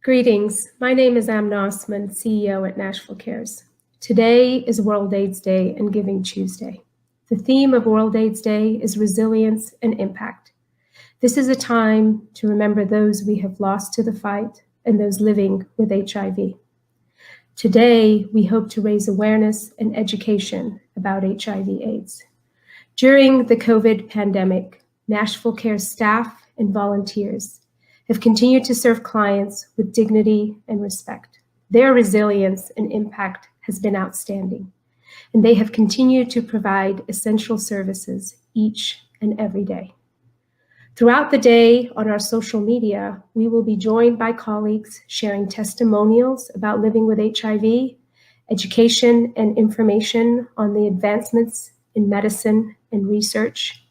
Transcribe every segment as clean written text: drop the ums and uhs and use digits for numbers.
Greetings. My name is Amna, Osman, CEO at Nashville CARES. Today is World AIDS Day and Giving Tuesday. The theme of World AIDS Day is resilience and impact. This is a time to remember those we have lost to the fight and those living with HIV. Today, we hope to raise awareness and education about HIV/AIDS. During the COVID pandemic, Nashville CARES staff and volunteers have continued to serve clients with dignity and respect. Their resilience and impact has been outstanding, and they have continued to provide essential services each and every day. Throughout the day on our social media, we will be joined by colleagues sharing testimonials about living with HIV, education and information on the advancements in medicine and research,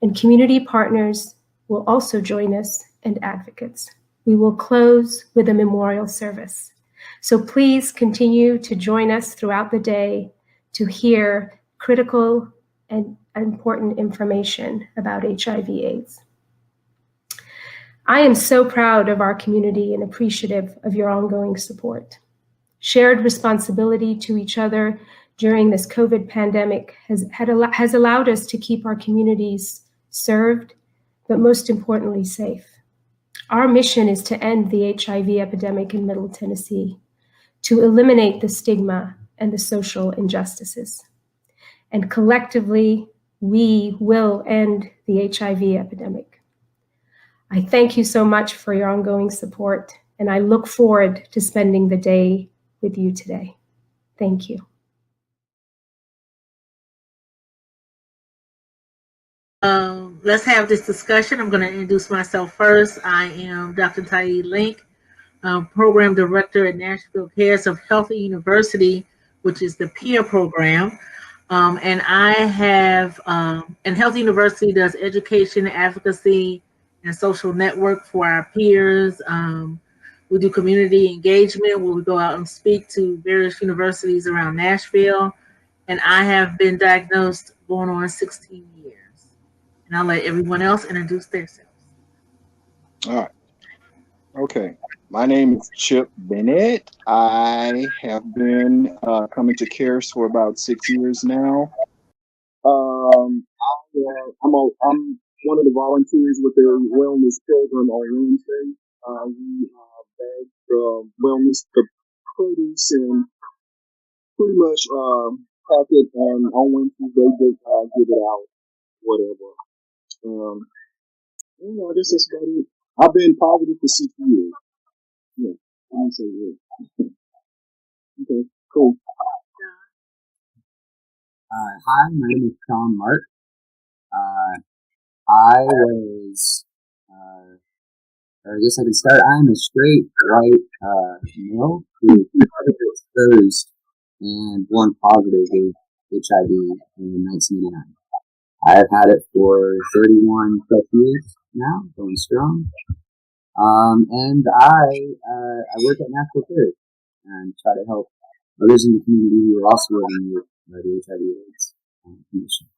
and community partners will also join us and advocates. We will close with a memorial service. So please continue to join us throughout the day to hear critical and important information about HIV/AIDS. I am so proud of our community and appreciative of your ongoing support. Shared responsibility to each other during this COVID pandemic has allowed us to keep our communities served, but most importantly, safe. Our mission is to end the HIV epidemic in Middle Tennessee, to eliminate the stigma and the social injustices. And collectively, we will end the HIV epidemic. I thank you so much for your ongoing support, and I look forward to spending the day with you today. Thank you. Let's have this discussion. I'm going to introduce myself first. I am Dr. Tayi Link, Program Director at Nashville CARES of Healthy University, which is the peer program. And Healthy University does education, advocacy, and social network for our peers. We do community engagement where we go out and speak to various universities around Nashville. And I have been diagnosed going on 16 years. And I'll let everyone else introduce themselves. All right. Okay. My name is Chip Bennett. I have been coming to CARES for about 6 years now. I'm one of the volunteers with the wellness program on Wednesday. We bag the wellness, the produce, and pretty much pack it, and on Wednesday they just give it out, whatever. I guess that's about it. I've been positive for 6 years. Yeah, I don't say yeah. Okay, cool. Hi, my name is Sean Mark. I guess I can start. I'm a straight, white male who was exposed and born positive with HIV in 1989. I've had it for 31 plus years now, going strong. And I work at Nashville CARES and try to help others in the community who are also living with the HIV/AIDS condition.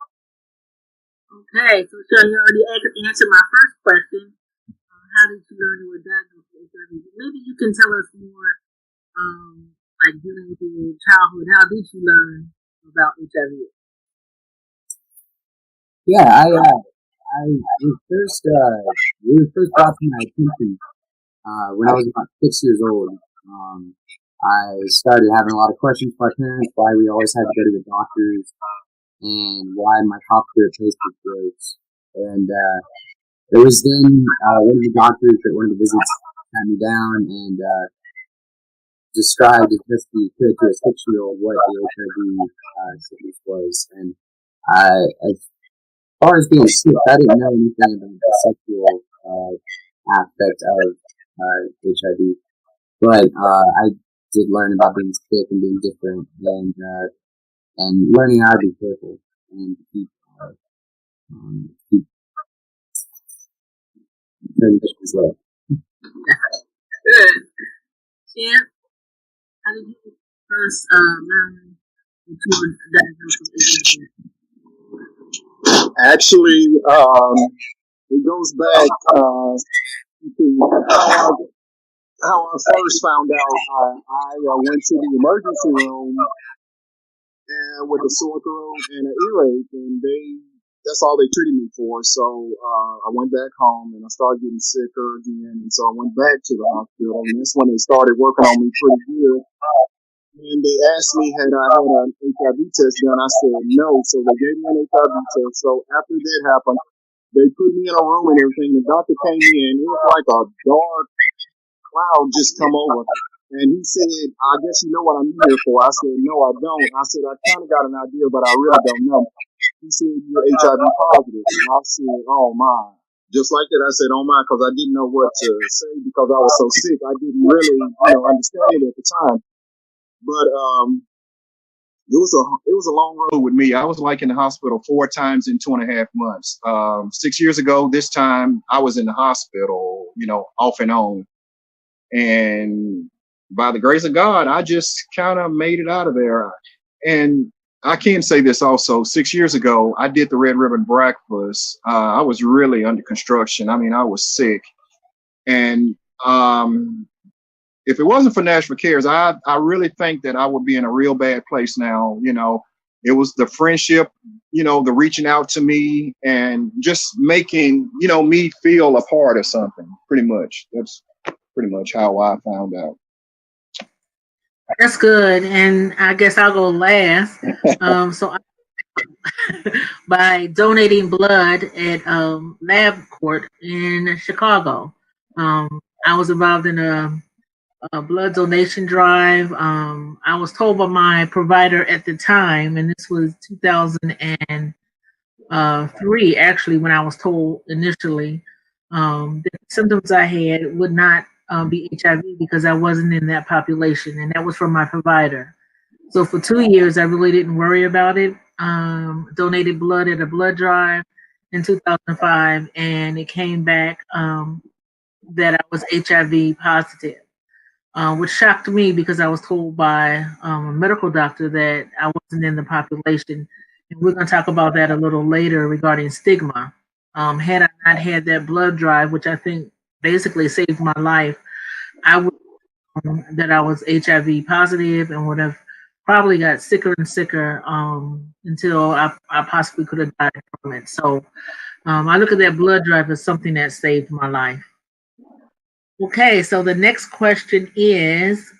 Okay, so Sean, you already answered my first question. How did you learn you were diagnosed with HIV? Maybe you can tell us more, like dealing with your childhood. How did you learn about HIV? Yeah, it was first brought to my attention when I was about 6 years old. I started having a lot of questions from my parents why we always had to go to the doctors and why my cough syrup tasted gross. And it was then one of the doctors at one of the visits sat me down and described as best he could to a 6-year-old what the HIV sickness was. And as far as being sick, I didn't know anything about the sexual aspect of HIV, but I did learn about being sick and being different, and learning how to be careful and keep transmissions low. Good. Chip, how did you first learn that you were diagnosed with HIV? Actually, it goes back to how I first found out. I went to the emergency room and with a sore throat and an earache, and that's all they treated me for. So I went back home and I started getting sicker again, and so I went back to the hospital, and that's when they started working on me pretty good. And they asked me had I had an HIV test done. I said no, so they gave me an HIV test. So after that happened, they put me in a room and everything. The doctor came in, it was like a dark cloud just come over. And he said, I guess you know what I'm here for. I said, no, I don't. I said, I kind of got an idea, but I really don't know. He said, you're HIV positive. And I said, oh my. Just like that, I said, oh my, because I didn't know what to say because I was so sick. I didn't really, understand it at the time. But it was a long road with me. I was like in the hospital 4 times in 2.5 months. 6 years ago, this time I was in the hospital, off and on. And by the grace of God, I just kind of made it out of there. And I can say this also, 6 years ago, I did the Red Ribbon Breakfast. I was really under construction. I mean, I was sick. And if it wasn't for Nashville CARES, I really think that I would be in a real bad place now. It was the friendship, the reaching out to me and just making, me feel a part of something, pretty much. That's pretty much how I found out. That's good. And I guess I'll go last. By donating blood at Lab Court in Chicago. I was involved in a blood donation drive. I was told by my provider at the time, and this was 2003, actually, when I was told initially that the symptoms I had would not be HIV because I wasn't in that population, and that was from my provider. So for 2 years, I really didn't worry about it. Donated blood at a blood drive in 2005, and it came back that I was HIV positive. Which shocked me because I was told by a medical doctor that I wasn't in the population. And we're going to talk about that a little later regarding stigma. Had I not had that blood drive, which I think basically saved my life, I would that I was HIV positive and would have probably got sicker and sicker until I possibly could have died from it. So I look at that blood drive as something that saved my life. Okay, so the next question is,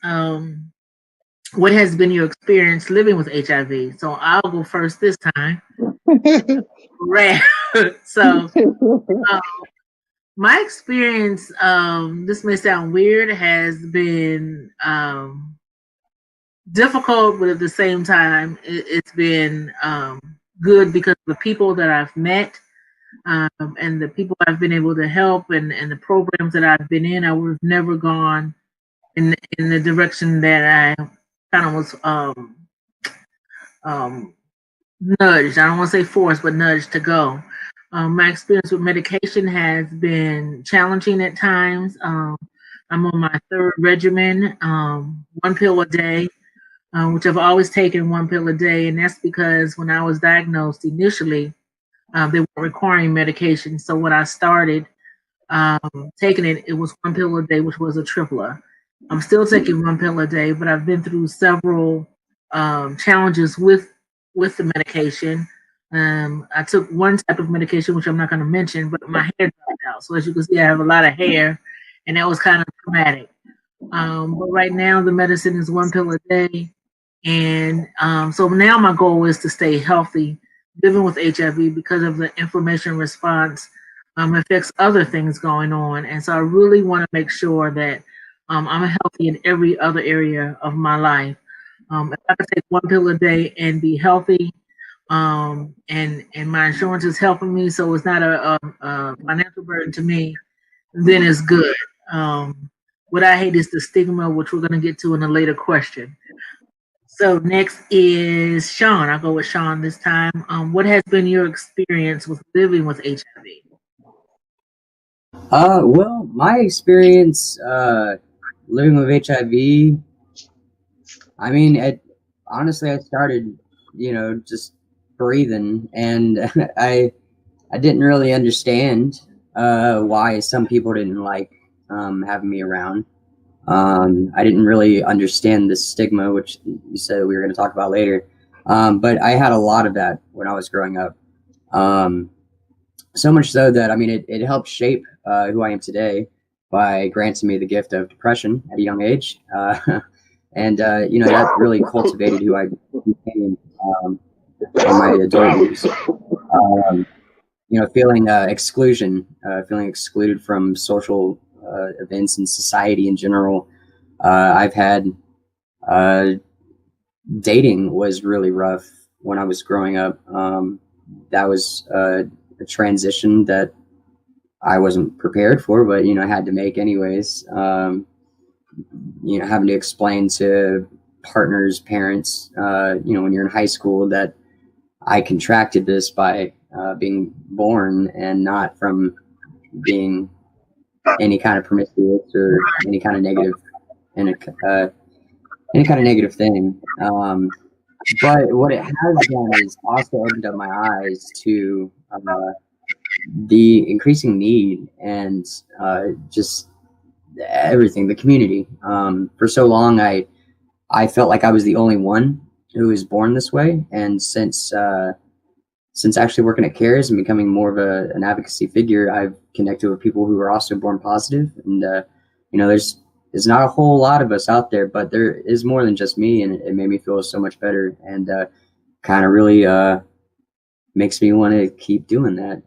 what has been your experience living with HIV? So I'll go first this time. So my experience, this may sound weird, has been difficult, but at the same time, it's been good because of the people that I've met. And the people I've been able to help and the programs that I've been in, I would have never gone in the direction that I kind of was nudged. I don't want to say forced, but nudged to go. My experience with medication has been challenging at times. I'm on my 3rd regimen, 1 pill a day, which I've always taken 1 pill a day. And that's because when I was diagnosed initially, they were requiring medication. So when I started taking it, it was 1 pill a day, which was a tripler. I'm still taking 1 pill a day, but I've been through several challenges with the medication. I took one type of medication, which I'm not going to mention, but my hair dropped out. So as you can see, I have a lot of hair, and that was kind of traumatic. But right now, the medicine is 1 pill a day. And so now my goal is to stay healthy, living with HIV, because of the inflammation response affects other things going on. And so I really want to make sure that I'm healthy in every other area of my life. If I could take 1 pill a day and be healthy, and my insurance is helping me, so it's not a financial burden to me, then it's good. What I hate is the stigma, which we're going to get to in a later question. So next is Sean. I'll go with Sean this time. What has been your experience with living with HIV? Well, my experience living with HIV, I mean, honestly, I started, just breathing, and I didn't really understand why some people didn't like having me around. I didn't really understand the stigma, which you said we were going to talk about later. But I had a lot of that when I was growing up. So much so that, I mean, it helped shape who I am today by granting me the gift of depression at a young age. And, you know, that really cultivated who I became in my adult years. You know, feeling exclusion, feeling excluded from social events and society in general. I've had dating was really rough when I was growing up. That was a transition that I wasn't prepared for, but, you know, I had to make anyways. You know, having to explain to partners, parents, you know, when you're in high school that I contracted this by being born and not from being any kind of promiscuous or any kind of negative, any kind of negative thing. But what it has done is also opened up my eyes to the increasing need and just everything, the community. For so long, I felt like I was the only one who was born this way, and since actually working at CARES and becoming more of an advocacy figure, I've connected with people who are also born positive. And, you know, there's not a whole lot of us out there, but there is more than just me. And it made me feel so much better, and kind of really makes me want to keep doing that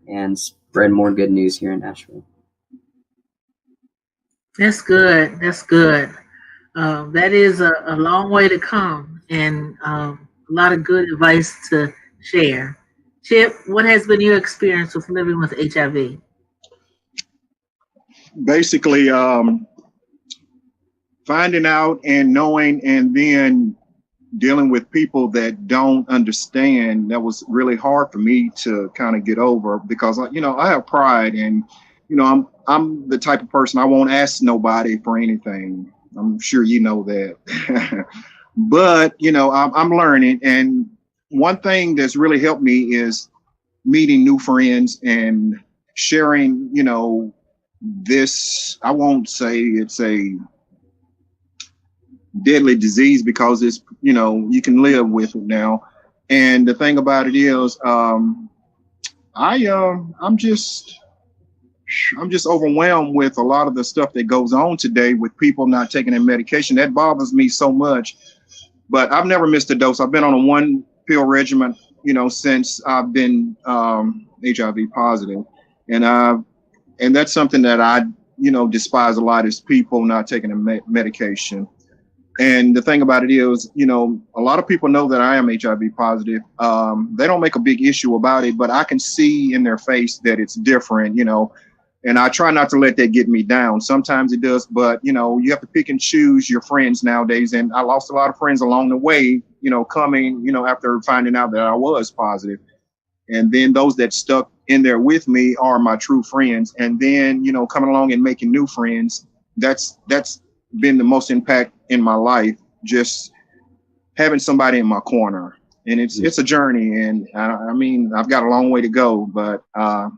and spread more good news here in Nashville. That's good. That's good. That is a long way to come, and a lot of good advice to share. Chip, what has been your experience with living with HIV? Basically, finding out and knowing, and then dealing with people that don't understand. That was really hard for me to kind of get over, because, you know, I have pride, and, you know, I'm the type of person, I won't ask nobody for anything. I'm sure you know that. But, you know, I'm learning. And one thing that's really helped me is meeting new friends and sharing, you know, this, I won't say it's a deadly disease, because it's, you know, you can live with it now. And the thing about it is, I'm just overwhelmed with a lot of the stuff that goes on today with people not taking their medication. That bothers me so much. But I've never missed a dose. I've been on a 1-pill regimen, you know, since I've been HIV positive, and that's something that I, you know, despise a lot, is people not taking a medication. And the thing about it is, you know, a lot of people know that I am HIV positive. They don't make a big issue about it, but I can see in their face that it's different, you know, and I try not to let that get me down. Sometimes it does, but, you know, you have to pick and choose your friends nowadays. And I lost a lot of friends along the way, you know, coming, you know, after finding out that I was positive. And then those that stuck in there with me are my true friends. And then, you know, coming along and making new friends, that's been the most impact in my life, just having somebody in my corner. And it's a journey, and I mean, I've got a long way to go, but I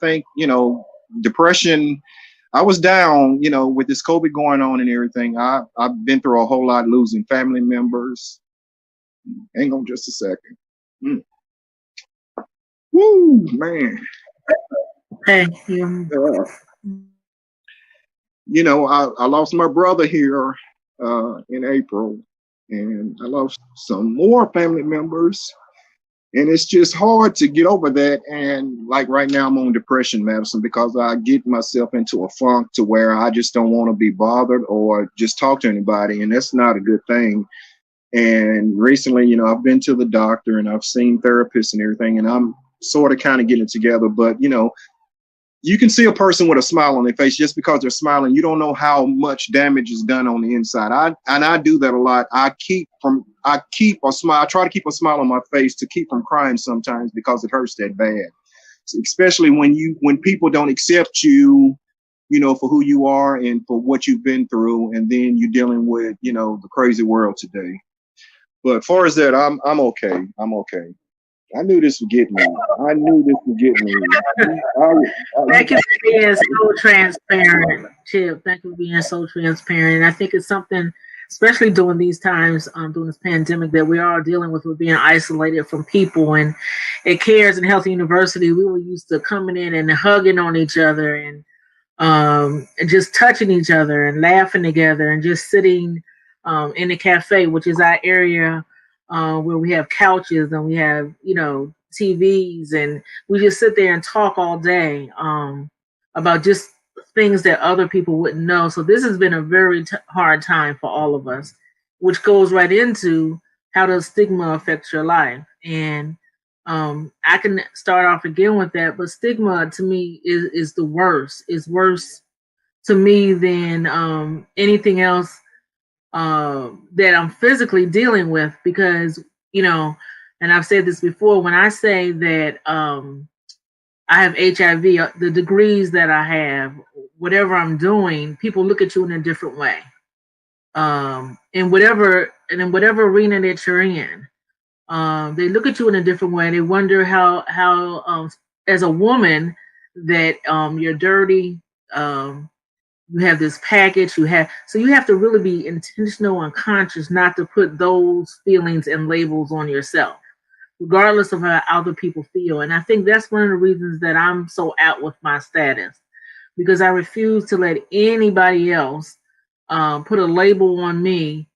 think, you know, depression, I was down, you know, with this COVID going on and everything. I've been through a whole lot, losing family members. Hang on just a second. Woo, man. Hey, you know, I lost my brother here in April, and I lost some more family members, and it's just hard to get over that. And like right now, I'm on depression medicine, because I get myself into a funk to where I just don't want to be bothered or just talk to anybody, and that's not a good thing. And recently, you know, I've been to the doctor and I've seen therapists and everything, and I'm sort of kind of getting it together. But, you know, you can see a person with a smile on their face. Just because they're smiling, you don't know how much damage is done on the inside. I do that a lot. I try to keep a smile on my face to keep from crying sometimes, because it hurts that bad. So especially when people don't accept you, you know, for who you are and for what you've been through, and then you're dealing with, you know, the crazy world today. But as far as that, I'm okay. I'm okay. I knew this would get me. I knew this would get me. Thank you for being so transparent, Chip. Thank you for being so transparent. And I think it's something, especially during these times, during this pandemic, that we are all dealing with being isolated from people. And at CARES and Health University, we were used to coming in and hugging on each other and just touching each other and laughing together and just sitting in the cafe, which is our area where we have couches and we have, TVs, and we just sit there and talk all day about just things that other people wouldn't know. So this has been a very hard time for all of us, which goes right into how does stigma affect your life. And I can start off again with that, but stigma to me is the worst. It's worse to me than anything else that I'm physically dealing with, because, and I've said this before, when I say that I have HIV, the degrees that I have, whatever I'm doing, people look at you in a different way. In whatever arena that you're in, they look at you in a different way. They wonder how as a woman that you're dirty. You have this package, so you have to really be intentional and conscious not to put those feelings and labels on yourself, regardless of how other people feel. And I think that's one of the reasons that I'm so out with my status, because I refuse to let anybody else put a label on me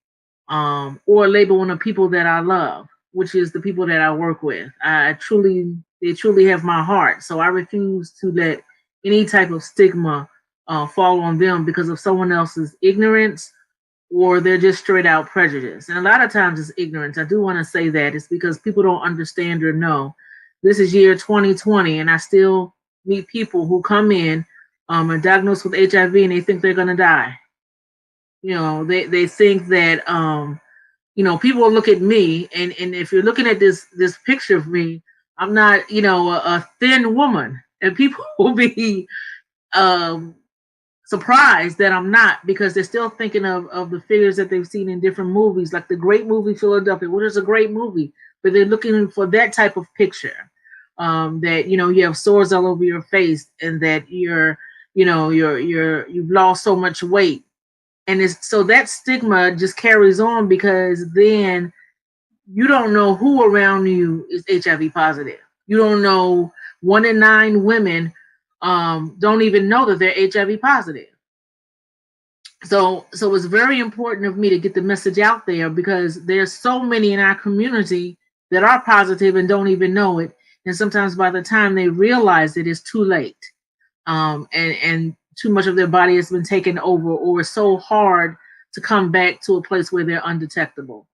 or a label on the people that I love, which is the people that I work with. They truly have my heart. So I refuse to let any type of stigma fall on them because of someone else's ignorance, or they're just straight out prejudice. And a lot of times it's ignorance. I do want to say that it's because people don't understand or know. This is year 2020, and I still meet people who come in and diagnosed with HIV, and they think they're going to die. They think that, people will look at me, and if you're looking at this picture of me, I'm not, a thin woman, and people will be surprised that I'm not, because they're still thinking of the figures that they've seen in different movies, like the great movie Philadelphia, which is a great movie, but they're looking for that type of picture, that you have sores all over your face, and that you've lost so much weight, and so that stigma just carries on, because then you don't know who around you is HIV positive. You don't know. 1 in 9 women don't even know that they're HIV positive. So it's very important of me to get the message out there, because there's so many in our community that are positive and don't even know it. And sometimes by the time they realize it, it's too late. And too much of their body has been taken over, or it's so hard to come back to a place where they're undetectable.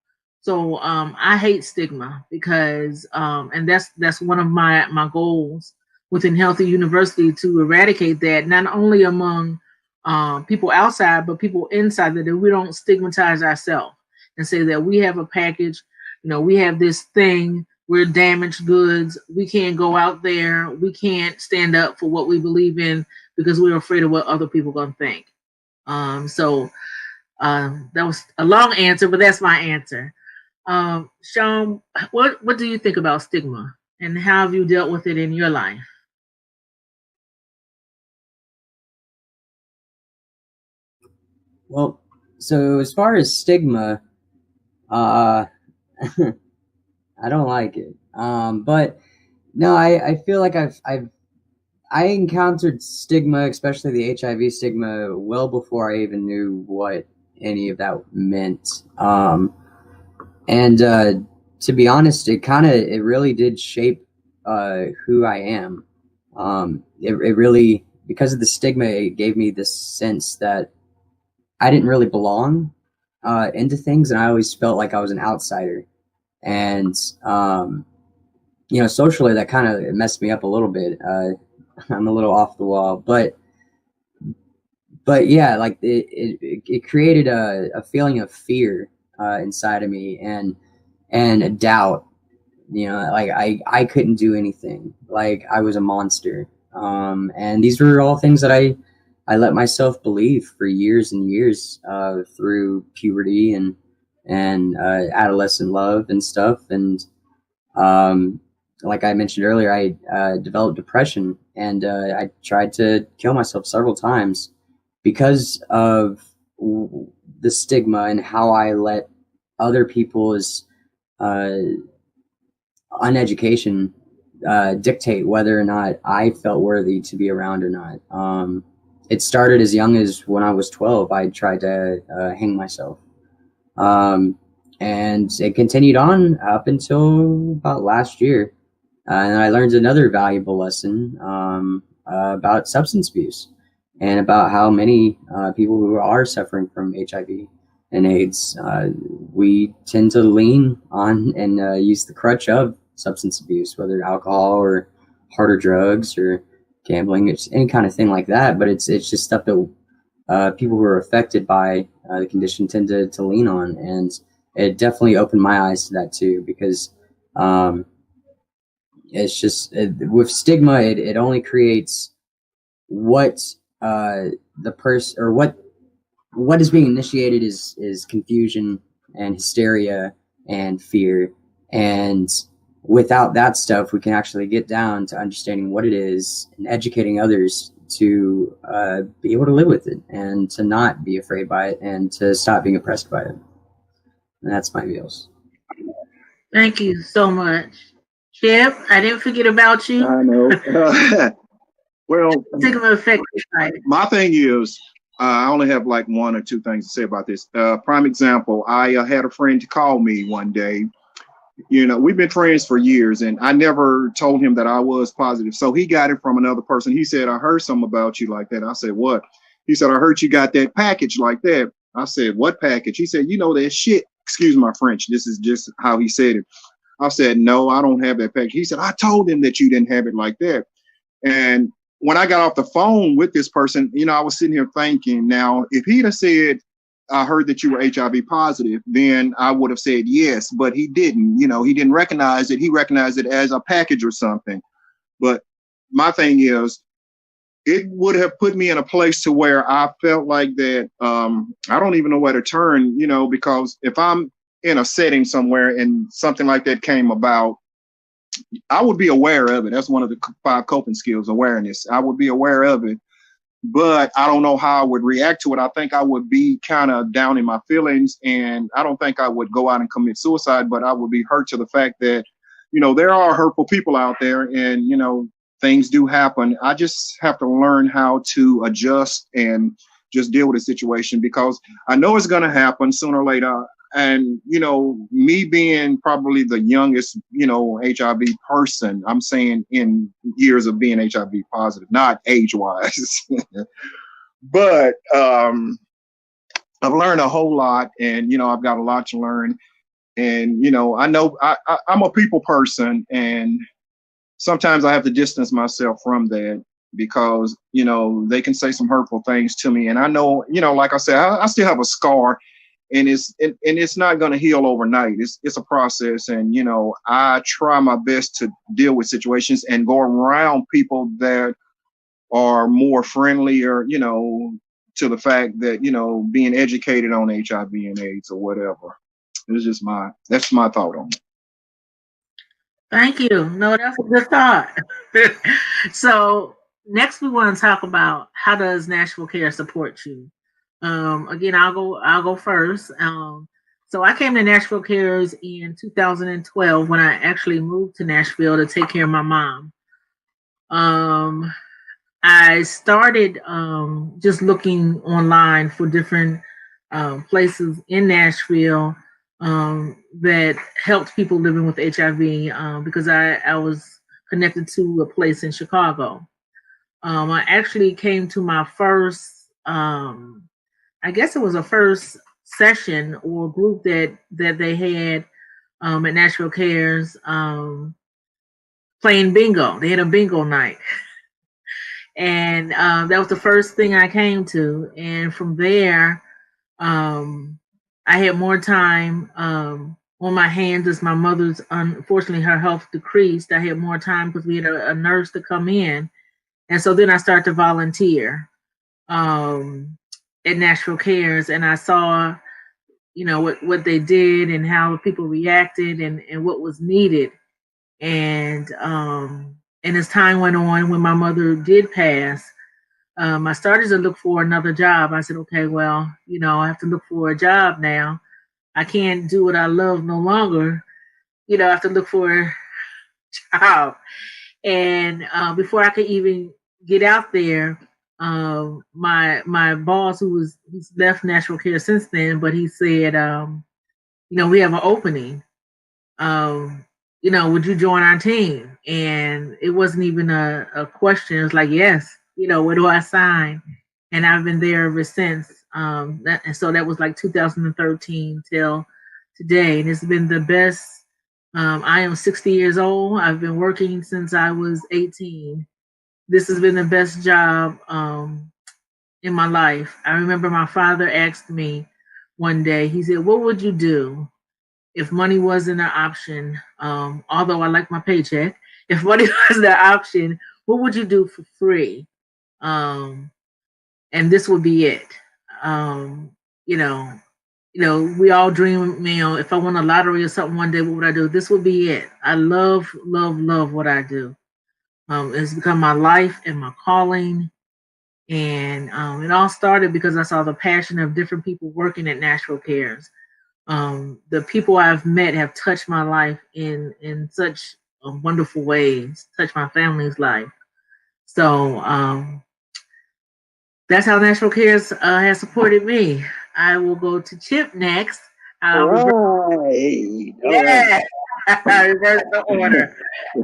So I hate stigma, because and that's one of my goals within Healthy University, to eradicate that, not only among people outside, but people inside, that we don't stigmatize ourselves and say that we have a package, we have this thing, we're damaged goods, we can't go out there, we can't stand up for what we believe in because we're afraid of what other people are going to think. So that was a long answer, but that's my answer. Sean, what do you think about stigma, and how have you dealt with it in your life? Well, so as far as stigma, I don't like it. But no, I feel like I encountered stigma, especially the HIV stigma, well before I even knew what any of that meant. And to be honest, it really did shape who I am. It really, because of the stigma, it gave me this sense that I didn't really belong into things, and I always felt like I was an outsider. And socially, that kind of messed me up a little bit. I'm a little off the wall, but yeah, like it created a feeling of fear inside of me, and a doubt. Like I couldn't do anything. Like I was a monster. And these were all things that I let myself believe for years and years through puberty and adolescent love and stuff. And like I mentioned earlier, I developed depression, and I tried to kill myself several times because of the stigma and how I let other people's uneducation dictate whether or not I felt worthy to be around or not. It started as young as when I was 12. I tried to hang myself. And it continued on up until about last year. And I learned another valuable lesson about substance abuse and about how many people who are suffering from HIV and AIDS, we tend to lean on and use the crutch of substance abuse, whether alcohol or harder drugs or gambling, it's any kind of thing like that. But it's just stuff that people who are affected by the condition tend to lean on. And it definitely opened my eyes to that too, because it's just with stigma, it only creates what the person or what is being initiated is confusion and hysteria and fear. And without that stuff, we can actually get down to understanding what it is and educating others to be able to live with it and to not be afraid by it and to stop being oppressed by it. And that's my views. Thank you so much. Chip, I didn't forget about you. I know. Well, Stigma effect. my thing is, I only have like one or two things to say about this. Prime example, I had a friend call me one day. You know, we've been friends for years, and I never told him that I was positive. So he got it from another person. He said, I heard something about you like that. I said, what? He said, I heard you got that package like that. I said, what package? He said, you know, that shit. Excuse my French. This is just how he said it. I said, no, I don't have that package. He said, I told him that you didn't have it like that. And when I got off the phone with this person, you know, I was sitting here thinking, now, if he'd have said, I heard that you were HIV positive, then I would have said yes, but he didn't. You know, he didn't recognize it. He recognized it as a package or something. But my thing is, it would have put me in a place to where I felt like that. I don't even know where to turn, you know, because if I'm in a setting somewhere and something like that came about, I would be aware of it. That's one of the 5 coping skills, awareness. I would be aware of it, but I don't know how I would react to it. I think I would be kind of down in my feelings, and I don't think I would go out and commit suicide, but I would be hurt to the fact that, you know, there are hurtful people out there, and, you know, things do happen. I just have to learn how to adjust and just deal with the situation, because I know it's going to happen sooner or later. And, you know, me being probably the youngest, you know, HIV person, I'm saying in years of being HIV positive, not age-wise. But I've learned a whole lot, and, you know, I've got a lot to learn. And, you know I'm a people person, and sometimes I have to distance myself from that, because, you know, they can say some hurtful things to me. And I know, you know, like I said, I still have a scar. And it's not going to heal overnight. It's a process. And, you know, I try my best to deal with situations and go around people that are more friendly, or, you know, to the fact that, you know, being educated on HIV and AIDS or whatever. It's just that's my thought on it. Thank you. No, that's a good thought. So next we want to talk about, how does Nashville CARES support you? Again, I'll go first. So I came to Nashville CARES in 2012 when I actually moved to Nashville to take care of my mom. I started just looking online for different places in Nashville that helped people living with HIV, because I was connected to a place in Chicago. I actually came to my first, I guess it was a first session or group that they had at Nashville CARES, playing bingo. They had a bingo night. And that was the first thing I came to. And from there, I had more time on my hands as my mother's, unfortunately, her health decreased. I had more time because we had a nurse to come in. And so then I started to volunteer at Nashville CARES, and I saw, you know, what they did and how people reacted and what was needed. And as time went on, when my mother did pass, I started to look for another job. I said, okay, well, I have to look for a job now. I can't do what I love no longer. I have to look for a job. And before I could even get out there, my boss, who's left Nashville Care since then, but he said, we have an opening. Would you join our team? And it wasn't even a question. It was like, yes. Where do I sign? And I've been there ever since. And so that was like 2013 till today, and it's been the best. I am 60 years old. I've been working since I was 18. This has been the best job in my life. I remember my father asked me one day, he said, what would you do if money wasn't an option? Although I like my paycheck, if money wasn't an option, what would you do for free? And this would be it. Um, you know, we all dream, if I won a lottery or something one day, what would I do? This would be it. I love, love, love what I do. It's become my life and my calling. And it all started because I saw the passion of different people working at Nashville Cares. The people I've met have touched my life in such wonderful ways, touched my family's life. So that's how Nashville Cares has supported me. I will go to Chip next. All right. Yeah. Reverse the order.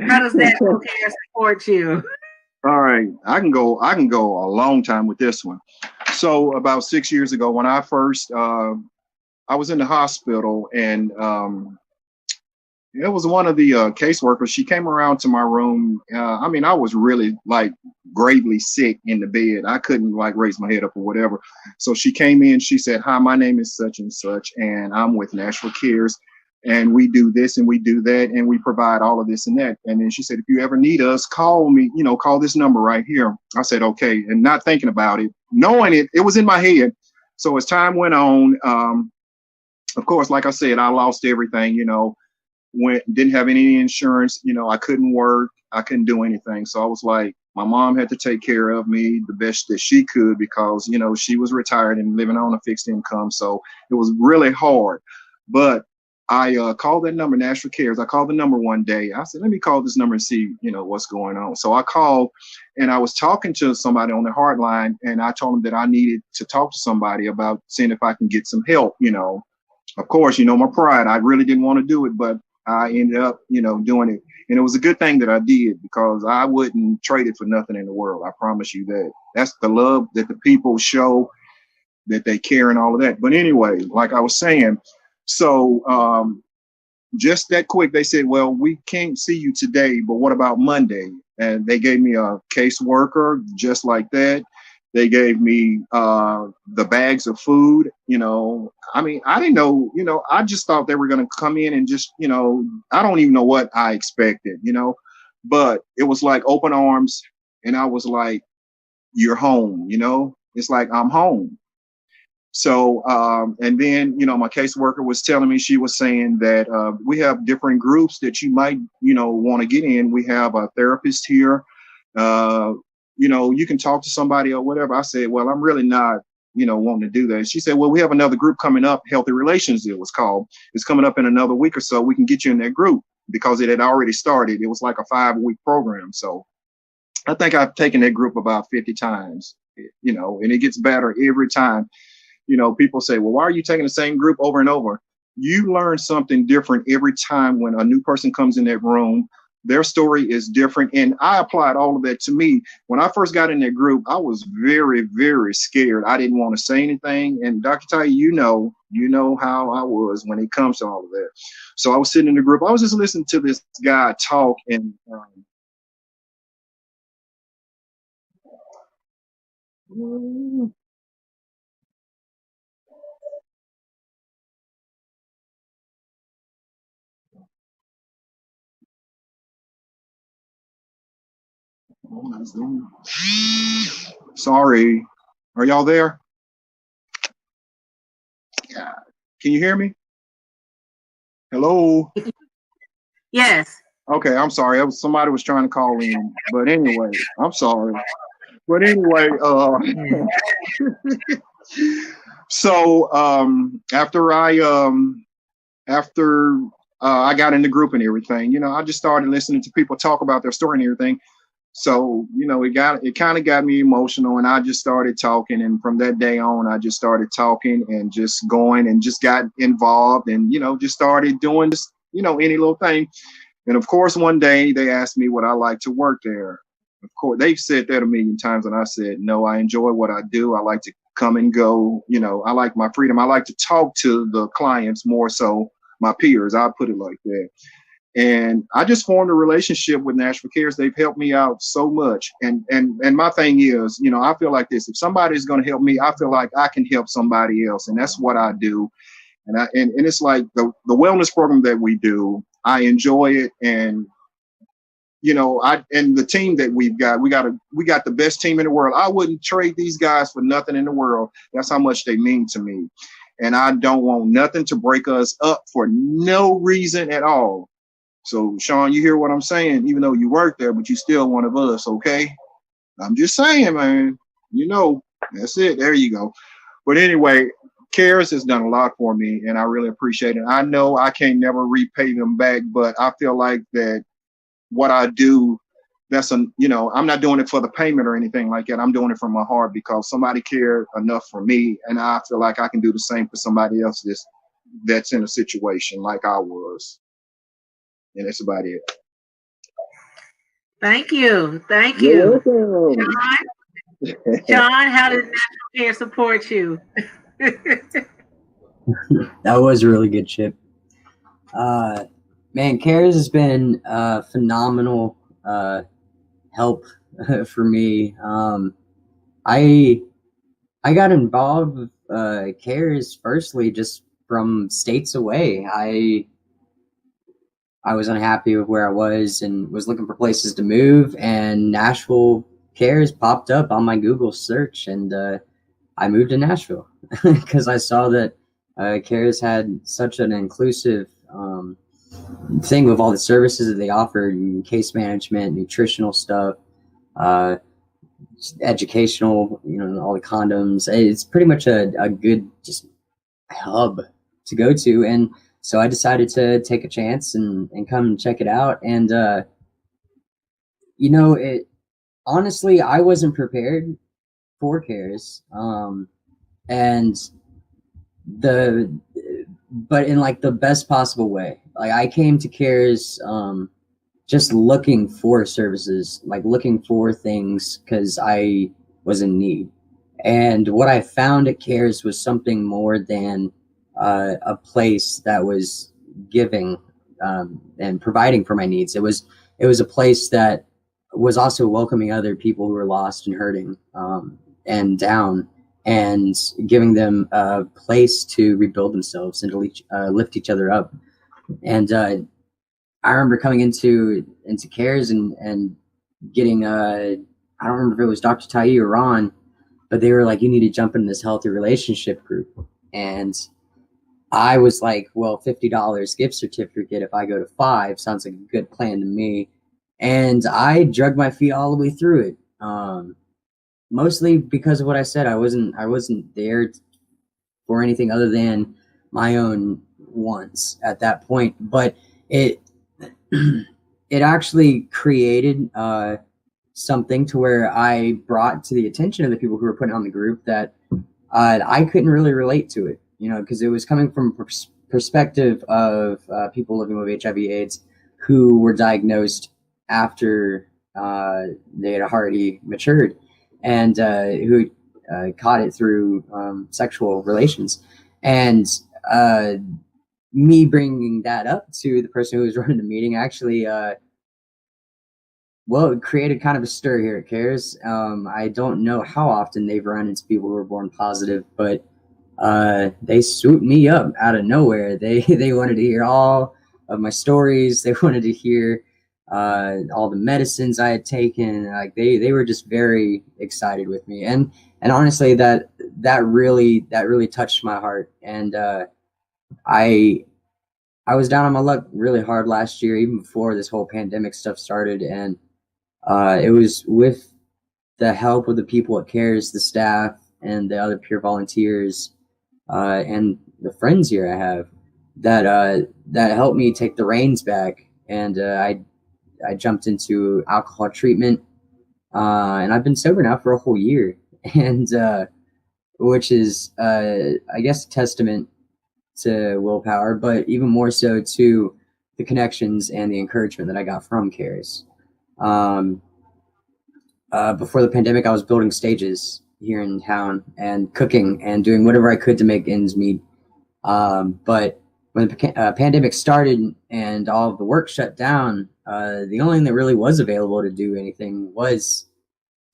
How does Nashville Cares support you? All right. I can go a long time with this one. So about 6 years ago, when I first I was in the hospital, and it was one of the caseworkers. She came around to my room. I was really like gravely sick in the bed. I couldn't like raise my head up or whatever. So she came in. She said, "Hi, my name is such and such, and I'm with Nashville Cares, and we do this and we do that, and we provide all of this and that." And then she said, "If you ever need us, call me. Call this number right here." I said, "Okay," and not thinking about it, knowing it was in my head. So as time went on, of course, like I said, I lost everything. Didn't have any insurance. I couldn't work. I couldn't do anything. So I was like, my mom had to take care of me the best that she could because, she was retired and living on a fixed income. So it was really hard. But I called that number, Nashville Cares. I called the number one day. I said, let me call this number and see, what's going on. So I called, and I was talking to somebody on the hotline, and I told them that I needed to talk to somebody about seeing if I can get some help. Of course, my pride, I really didn't want to do it, but I ended up, doing it. And it was a good thing that I did, because I wouldn't trade it for nothing in the world. I promise you that. That's the love that the people show, that they care and all of that. But anyway, like I was saying, so just that quick, they said, well, we can't see you today, but what about Monday? And they gave me a caseworker just like that. They gave me the bags of food. I didn't know, I just thought they were going to come in and just, I don't even know what I expected, but it was like open arms. And I was like, you're home, it's like I'm home. So, and then, my caseworker was telling me, she was saying that we have different groups that you might, want to get in. We have a therapist here. You can talk to somebody or whatever. I said, well, I'm really not, wanting to do that. She said, well, we have another group coming up, Healthy Relations, it was called. It's coming up in another week or so. We can get you in that group, because it had already started. It was like a 5-week program. So I think I've taken that group about 50 times, and it gets better every time. People say, well, why are you taking the same group over and over? You learn something different every time when a new person comes in that room. Their story is different. And I applied all of that to me. When I first got in that group, I was very, very scared. I didn't want to say anything. And Dr. Ty, you know how I was when it comes to all of that. So I was sitting in the group. I was just listening to this guy talk, and sorry. Are y'all there? Can you hear me? Hello? Yes. Okay, I'm sorry. Somebody was trying to call in, but anyway, I'm sorry. But anyway, Yeah. so after I got in the group and everything, I just started listening to people talk about their story and everything. So, it kind of got me emotional, and I just started talking. And from that day on, I just started talking and just going and just got involved and, just started doing this, any little thing. And of course, one day they asked me would I like to work there. Of course, they've said that a million times, and I said, no, I enjoy what I do. I like to come and go. I like my freedom. I like to talk to the clients more so my peers. I put it like that. And I just formed a relationship with Nashville Cares. They've helped me out so much. And my thing is, I feel like this. If somebody's going to help me, I feel like I can help somebody else. And that's what I do. And it's like the wellness program that we do, I enjoy it. And and the team that we got the best team in the world. I wouldn't trade these guys for nothing in the world. That's how much they mean to me. And I don't want nothing to break us up for no reason at all. So, Sean, you hear what I'm saying? Even though you work there, but you still one of us, okay? I'm just saying, man. That's it. There you go. But anyway, CARES has done a lot for me, and I really appreciate it. I know I can't never repay them back, but I feel like that what I do, I'm not doing it for the payment or anything like that. I'm doing it from my heart because somebody cared enough for me, and I feel like I can do the same for somebody else that's in a situation like I was. And that's about it. Thank you. Thank You're you. welcome. John, how does National Care support you? That was a really good, Chip. Man, CARES has been phenomenal help for me. I got involved with CARES firstly just from states away. I was unhappy with where I was and was looking for places to move, and Nashville CARES popped up on my Google search, and I moved to Nashville because I saw that CARES had such an inclusive thing with all the services that they offered, case management, nutritional stuff, educational, all the condoms. It's pretty much a good just hub to go to. And so I decided to take a chance and come and check it out. And, honestly, I wasn't prepared for CARES. But in like the best possible way. Like I came to CARES just looking for services, like looking for things because I was in need. And what I found at CARES was something more than a place that was giving and providing for my needs. It was a place that was also welcoming other people who were lost and hurting and down, and giving them a place to rebuild themselves and to lift each other up. And I remember coming into CARES and getting I don't remember if it was Dr. Tai or Ron, but they were like, you need to jump into this healthy relationship group. And I was like, well, $50 gift certificate if I go to 5 sounds like a good plan to me. And I dragged my feet all the way through it. Mostly because of what I said. I wasn't there for anything other than my own wants at that point. But it actually created something to where I brought to the attention of the people who were putting on the group that I couldn't really relate to it, because it was coming from perspective of people living with HIV/AIDS who were diagnosed after they had already matured, and who caught it through sexual relations. And me bringing that up to the person who was running the meeting actually, it created kind of a stir here at CARES. I don't know how often they've run into people who were born positive, but they swooped me up out of nowhere. They wanted to hear all of my stories. They wanted to hear all the medicines I had taken. Like they were just very excited with me, and honestly, that really touched my heart. And I I was down on my luck really hard last year, even before this whole pandemic stuff started, and it was with the help of the people at CARES, the staff, and the other peer volunteers, and the friends here I have that helped me take the reins back, and I jumped into alcohol treatment, and I've been sober now for a whole year, and which is I guess a testament to willpower, but even more so to the connections and the encouragement that I got from CARES. Before the pandemic, I was building stages here in town and cooking and doing whatever I could to make ends meet. But when the pandemic started and all of the work shut down, the only thing that really was available to do anything was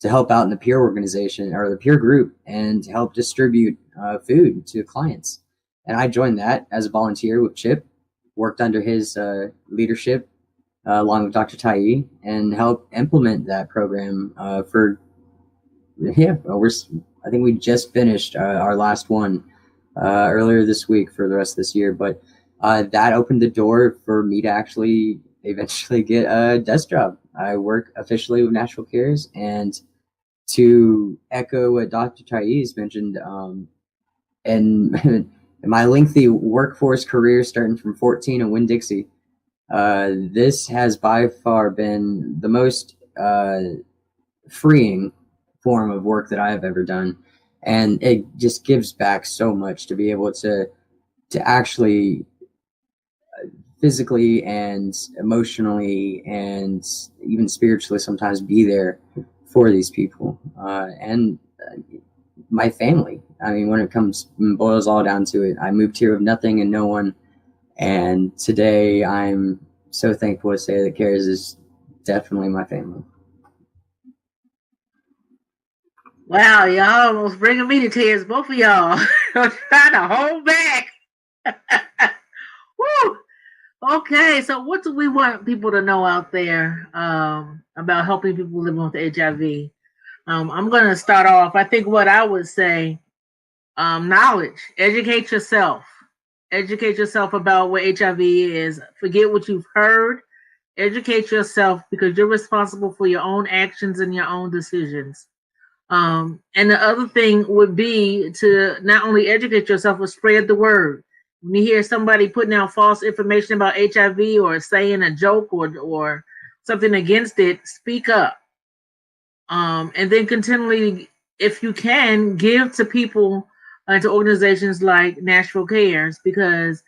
to help out in the peer organization or the peer group and to help distribute food to clients. And I joined that as a volunteer with Chip, worked under his leadership along with Dr. Tai, and helped implement that program I think we just finished our last one earlier this week for the rest of this year. But that opened the door for me to actually eventually get a desk job. I work officially with Nashville CARES, and to echo what Dr. Thais mentioned, and my lengthy workforce career starting from 14 in Winn-Dixie, this has by far been the most freeing form of work that I have ever done. And it just gives back so much to be able to actually physically and emotionally and even spiritually sometimes be there for these people and my family. I mean, when it boils all down to it, I moved here with nothing and no one. And today I'm so thankful to say that CARES is definitely my family. Wow, y'all almost bringing me to tears, both of y'all. I'm trying to hold back. Woo! Okay, so what do we want people to know out there about helping people living with HIV? I'm going to start off. I think what I would say, knowledge. Educate yourself. Educate yourself about what HIV is. Forget what you've heard. Educate yourself because you're responsible for your own actions and your own decisions. And the other thing would be to not only educate yourself, but spread the word. When you hear somebody putting out false information about HIV or saying a joke or something against it, speak up. And then continually, if you can, give to people and to organizations like Nashville CARES, because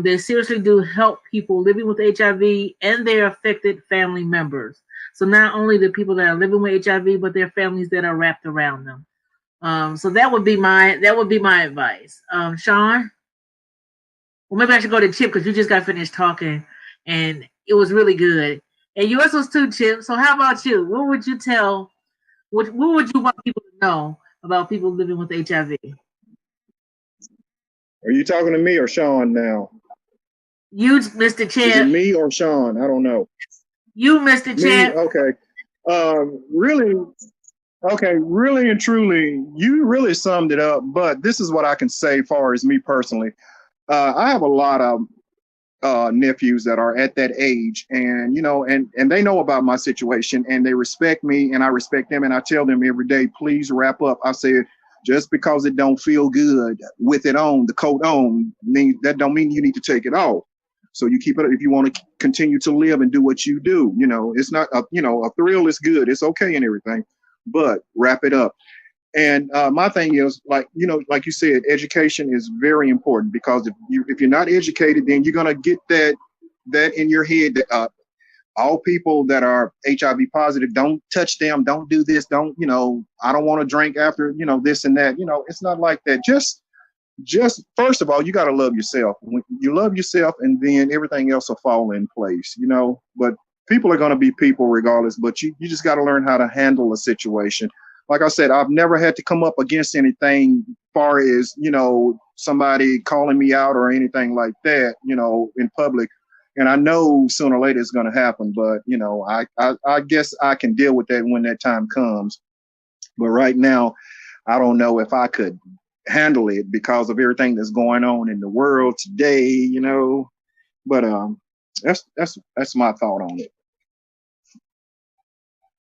they seriously do help people living with HIV and their affected family members. So not only the people that are living with HIV, but their families that are wrapped around them. So that would be my advice. Sean? Well, maybe I should go to Chip because you just got finished talking and it was really good. And yours was too, Chip. So how about you? What would you tell, what would you want people to know about people living with HIV? Are you talking to me or Sean now? You, Mr. Chip. Is it me or Sean? I don't know. You, Mr. Chip. Okay. Really and truly, you really summed it up. But this is what I can say as far as me personally. I have a lot of nephews that are at that age, and and they know about my situation, and they respect me, and I respect them, and I tell them every day, please wrap up. I said, just because it don't feel good with it on, the coat on, that don't mean you need to take it off. So you keep it if you want to continue to live and do what you do. It's not a thrill is good, it's okay and everything, but wrap it up. And my thing is, like you said, education is very important, because if you're not educated, then you're gonna get that in your head that all people that are HIV positive, don't touch them, don't do this, don't I don't want to drink after this and that. It's not like that. Just first of all, you got to love yourself. When you love yourself, and then everything else will fall in place. But people are going to be people regardless. But you just got to learn how to handle a situation. Like I said, I've never had to come up against anything far as, somebody calling me out or anything like that, in public. And I know sooner or later it's going to happen. But, I guess I can deal with that when that time comes. But right now, I don't know if I could handle it because of everything that's going on in the world today, But that's my thought on it.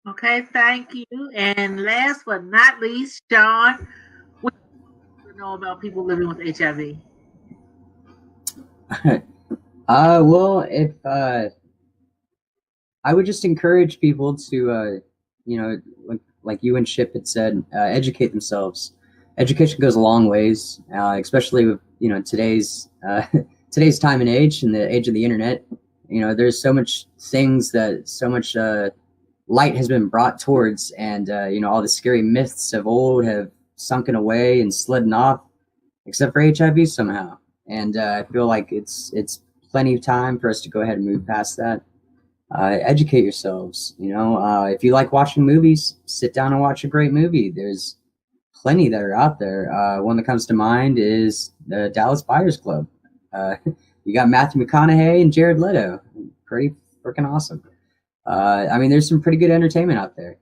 Okay, thank you. And last but not least, Sean, what do you know about people living with HIV? Well, if I would just encourage people to, like you and Chip had said, educate themselves. Education goes a long ways, especially with today's today's time and age, and the age of the internet. There's so much light has been brought towards, and all the scary myths of old have sunken away and slidden off, except for HIV somehow. And I feel like it's plenty of time for us to go ahead and move past that. Educate yourselves. If you like watching movies, sit down and watch a great movie. There's plenty that are out there. One that comes to mind is the Dallas Buyers Club. You got Matthew McConaughey and Jared Leto. Pretty freaking awesome. There's some pretty good entertainment out there.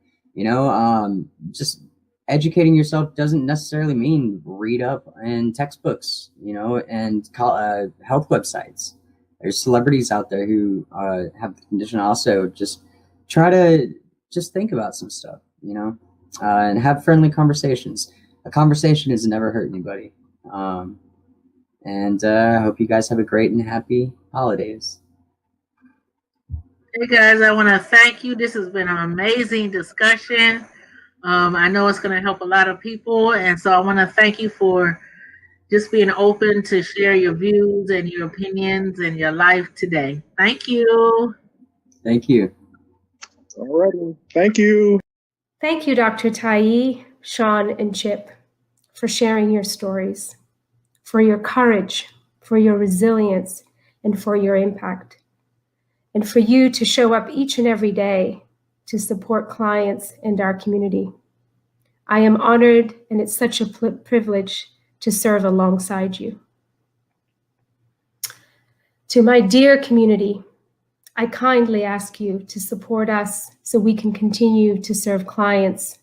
Just educating yourself doesn't necessarily mean read up in textbooks, and health websites. There's celebrities out there who have the condition. Also, just try to just think about some stuff, and have friendly conversations. A conversation has never hurt anybody. And I hope you guys have a great and happy holidays. Hey guys, I want to thank you. This has been an amazing discussion. I know it's going to help a lot of people, and so I want to thank you for just being open to share your views and your opinions and your life today. Thank you. Thank you. All righty. Thank you. Thank you, Dr. Tai, Sean, and Chip, for sharing your stories, for your courage, for your resilience, and for your impact, and for you to show up each and every day to support clients and our community. I am honored, and it's such a privilege to serve alongside you. To my dear community, I kindly ask you to support us so we can continue to serve clients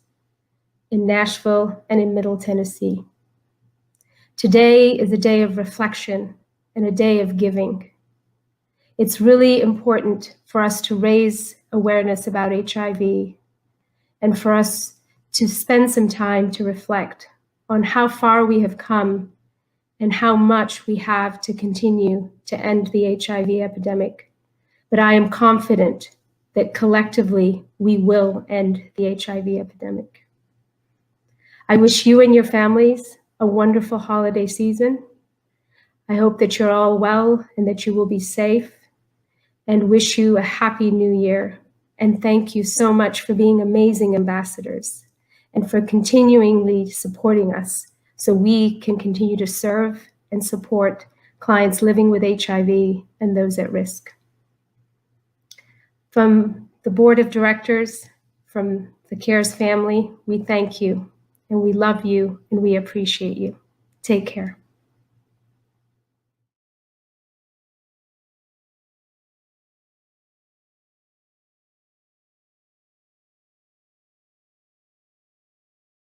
in Nashville and in Middle Tennessee. Today is a day of reflection and a day of giving. It's really important for us to raise awareness about HIV and for us to spend some time to reflect on how far we have come and how much we have to continue to end the HIV epidemic. But I am confident that collectively we will end the HIV epidemic. I wish you and your families a wonderful holiday season. I hope that you're all well and that you will be safe, and wish you a happy new year. And thank you so much for being amazing ambassadors and for continually supporting us so we can continue to serve and support clients living with HIV and those at risk. From the board of directors, from the CARES family, we thank you and we love you and we appreciate you. Take care.